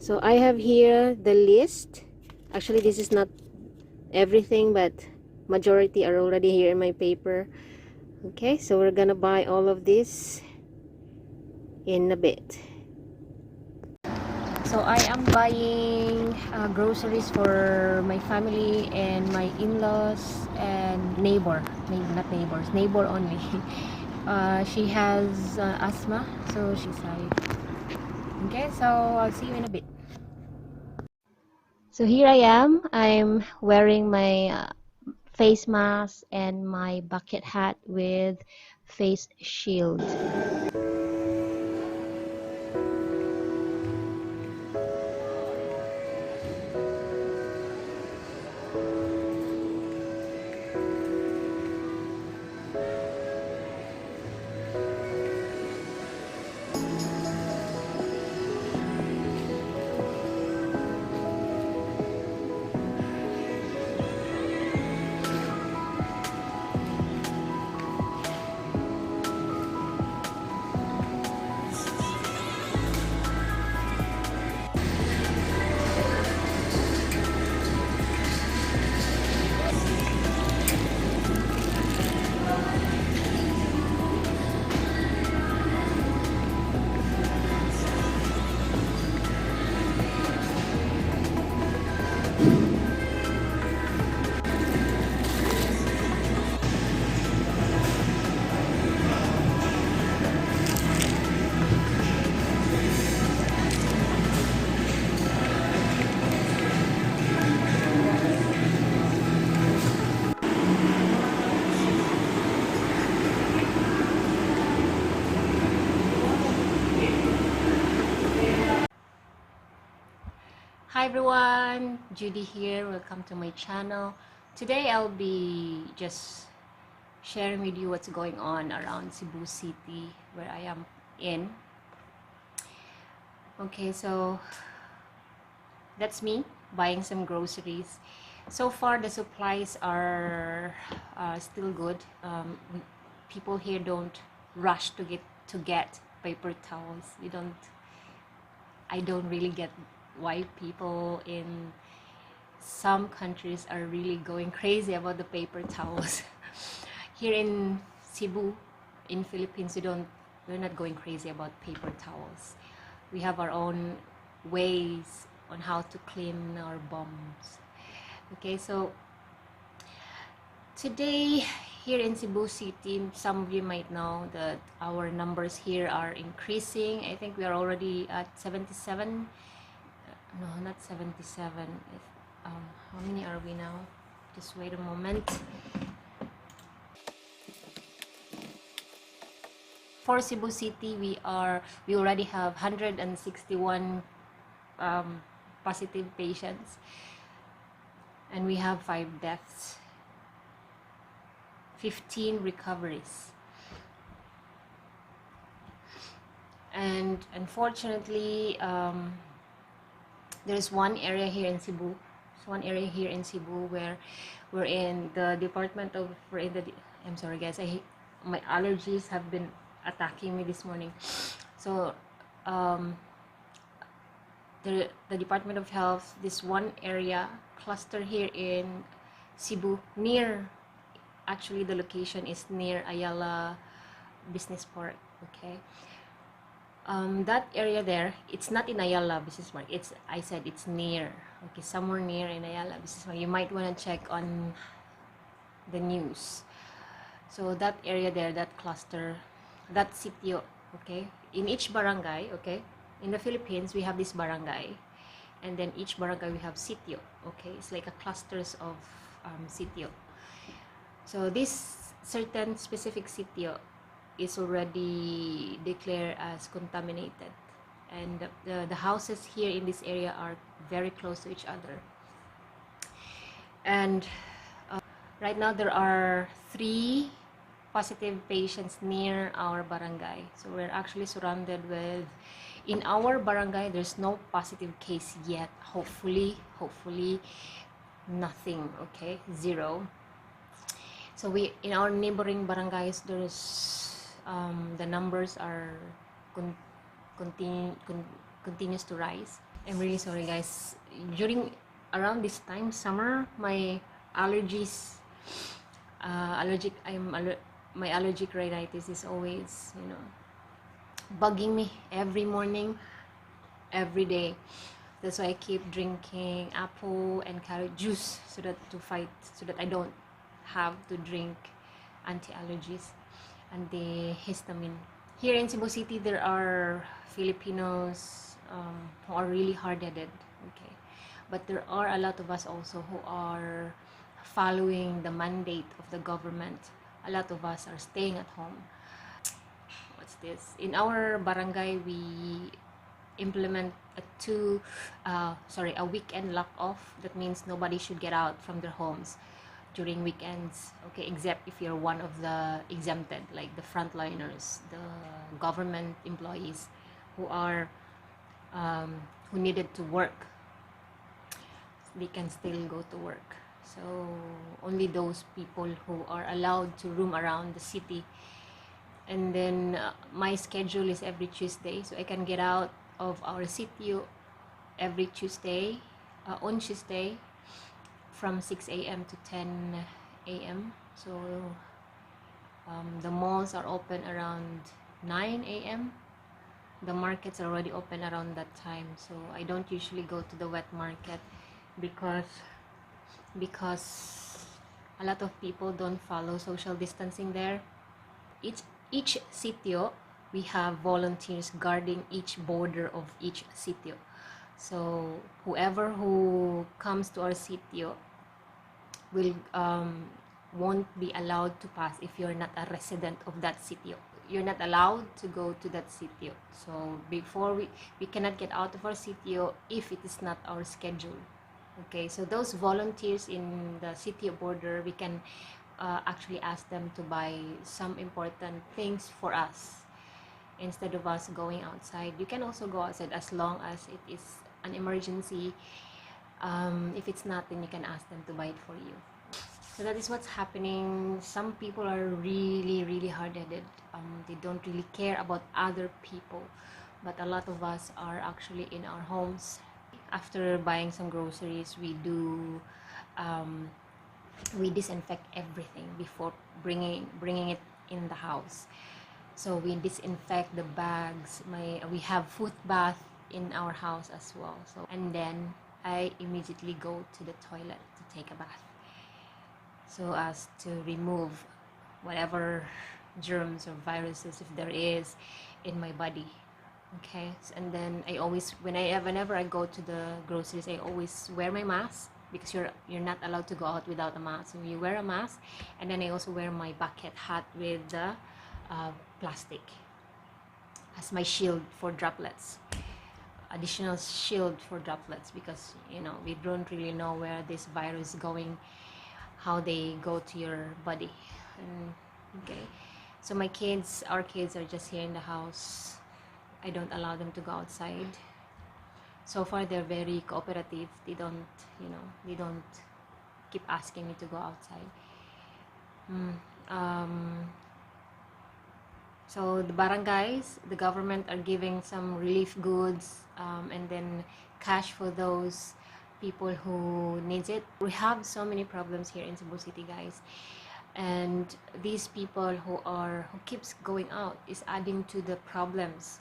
So I have here the list. Actually, this is not everything, but majority are already here in my paper. Okay, so we're gonna buy all of this in a bit. So I am buying groceries for my family and my in-laws and not neighbors, neighbor only. She has asthma, so she's like, okay, so I'll see you in a bit. So here I am. I'm wearing my face mask and my bucket hat with face shield. Hi everyone, Judy here. Welcome to my channel. Today I'll be just sharing with you what's going on around Cebu City where I am in. Okay, so that's me buying some groceries. So far the supplies are still good. People here don't rush to get paper towels. I don't really get why people in some countries are really going crazy about the paper towels. Here in Cebu, in Philippines, we're not going crazy about paper towels. We have our own ways on how to clean our bums. Okay, so today here in Cebu City, some of you might know that our numbers here are increasing. I think we are already at 77. No, not 77. How many are we now? Just wait a moment. For Cebu City, we already have 161 positive patients, and we have 5 deaths, 15 recoveries. And unfortunately, there's one area here in Cebu. Where we're in the department of I'm sorry guys, my allergies have been attacking me this morning. So the Department of Health, this one area cluster here in Cebu, actually the location is near Ayala Business Park. Okay, that area there, it's not in Ayala Business Park. I said it's near. Okay, somewhere near in Ayala Business Park. You might want to check on the news. So that area there, that cluster, that sitio. Okay, in each barangay. Okay, in the Philippines we have this barangay, and then each barangay we have sitio. Okay, it's like a clusters of sitio. So this certain specific sitio is already declared as contaminated, and the houses here in this area are very close to each other. And right now there are 3 positive patients near our barangay. So we're actually surrounded with, in our barangay there's no positive case yet. Hopefully nothing. Okay, 0. So in our neighboring barangays, there's the numbers are continues to rise. I'm really sorry, guys. During around this time, summer, my allergies, my allergic rhinitis is always, bugging me every morning, every day. That's why I keep drinking apple and carrot juice so that I don't have to drink anti-allergies, antihistamine. Here in Cebu City, there are Filipinos who are really hard-headed, okay? But there are a lot of us also who are following the mandate of the government. A lot of us are staying at home. What's this? In our barangay, we implement a weekend lock off. That means nobody should get out from their homes during weekends, okay, except if you're one of the exempted, like the frontliners, the government employees who are who needed to work. They can still go to work. So only those people who are allowed to roam around the city. And then my schedule is every Tuesday, so I can get out of our sitio every Tuesday, on Tuesday, from 6 a.m. to 10 a.m. So the malls are open around 9 a.m. The markets are already open around that time, so I don't usually go to the wet market because a lot of people don't follow social distancing there. Each sitio, we have volunteers guarding each border of each sitio. So whoever who comes to our sitio will won't be allowed to pass if you're not a resident of that sitio. You're not allowed to go to that sitio. So before we cannot get out of our sitio if it is not our schedule. Okay, so those volunteers in the sitio border, we can actually ask them to buy some important things for us instead of us going outside. You can also go outside as long as it is an emergency. If it's not, then you can ask them to buy it for you. So that is what's happening. Some people are really, really hard-headed. They don't really care about other people. But a lot of us are actually in our homes. After buying some groceries, we disinfect everything before bringing it in the house. So we disinfect the bags. We have foot bath in our house as well. So, and then I immediately go to the toilet to take a bath, so as to remove whatever germs or viruses, if there is, in my body. Okay, and then I always, whenever I go to the groceries, I always wear my mask, because you're not allowed to go out without a mask. So you wear a mask, and then I also wear my bucket hat with the plastic as my shield for droplets, additional shield for droplets, because we don't really know where this virus is going, how they go to your body. Okay, so our kids are just here in the house. I don't allow them to go outside. So far, they're very cooperative. They don't keep asking me to go outside. So the barangays, the government are giving some relief goods, and then cash for those people who needs it. We have so many problems here in Cebu City, guys. And these people who keeps going out is adding to the problems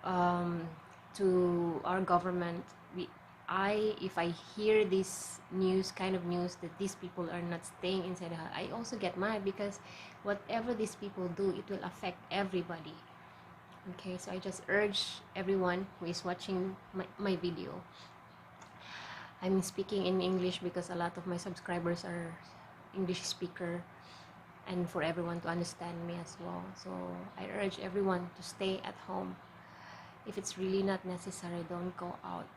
to our government. If I hear this kind of news that these people are not staying inside the house, I also get mad, because whatever these people do, it will affect everybody. Okay, so I just urge everyone who is watching my video. I'm speaking in English because a lot of my subscribers are English speaker, and for everyone to understand me as well. So I urge everyone to stay at home. If it's really not necessary, don't go out.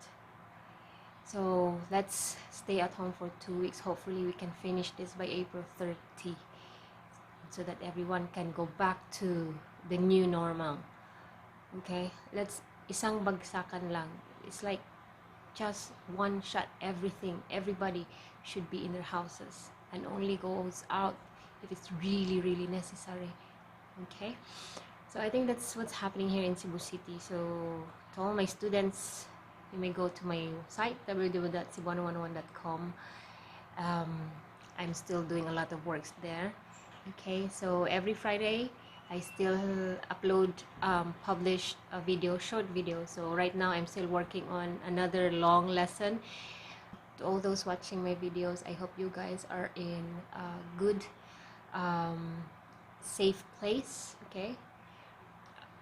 So let's stay at home for 2 weeks. Hopefully we can finish this by April 30, so that everyone can go back to the new normal. Okay, isang bagsakan lang. It's like just one shot. Everybody should be in their houses and only goes out if it's really, really necessary. Okay, so I think that's what's happening here in Cebu City. So to all my students, you may go to my site www.cebuano101.com. I'm still doing a lot of works there. Okay, so every Friday I still upload publish a video, short video. So right now I'm still working on another long lesson. To all those watching my videos, I hope you guys are in a good safe place. Okay,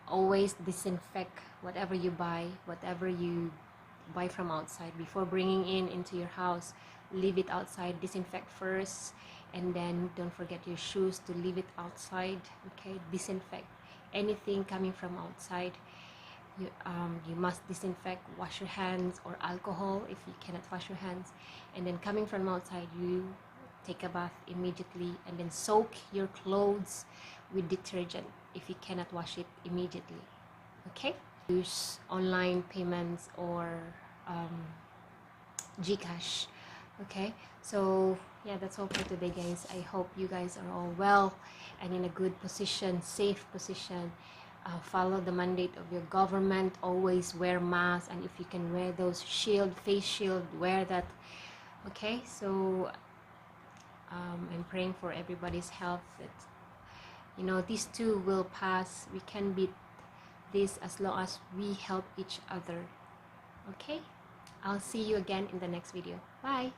always disinfect whatever you buy, whatever you buy from outside before bringing into your house. Leave it outside, disinfect first, and then don't forget your shoes to leave it outside. Okay, disinfect anything coming from outside. You must disinfect, wash your hands, or alcohol if you cannot wash your hands. And then coming from outside, you take a bath immediately, and then soak your clothes with detergent if you cannot wash it immediately. Okay, use online payments or Gcash. Okay, so yeah, that's all for today, guys. I hope you guys are all well and in a good position, safe position. Follow the mandate of your government. Always wear masks, and if you can wear those face shield, wear that. Okay, so I'm praying for everybody's health, that these two will pass. We can beat this as long as we help each other. Okay, I'll see you again in the next video. Bye.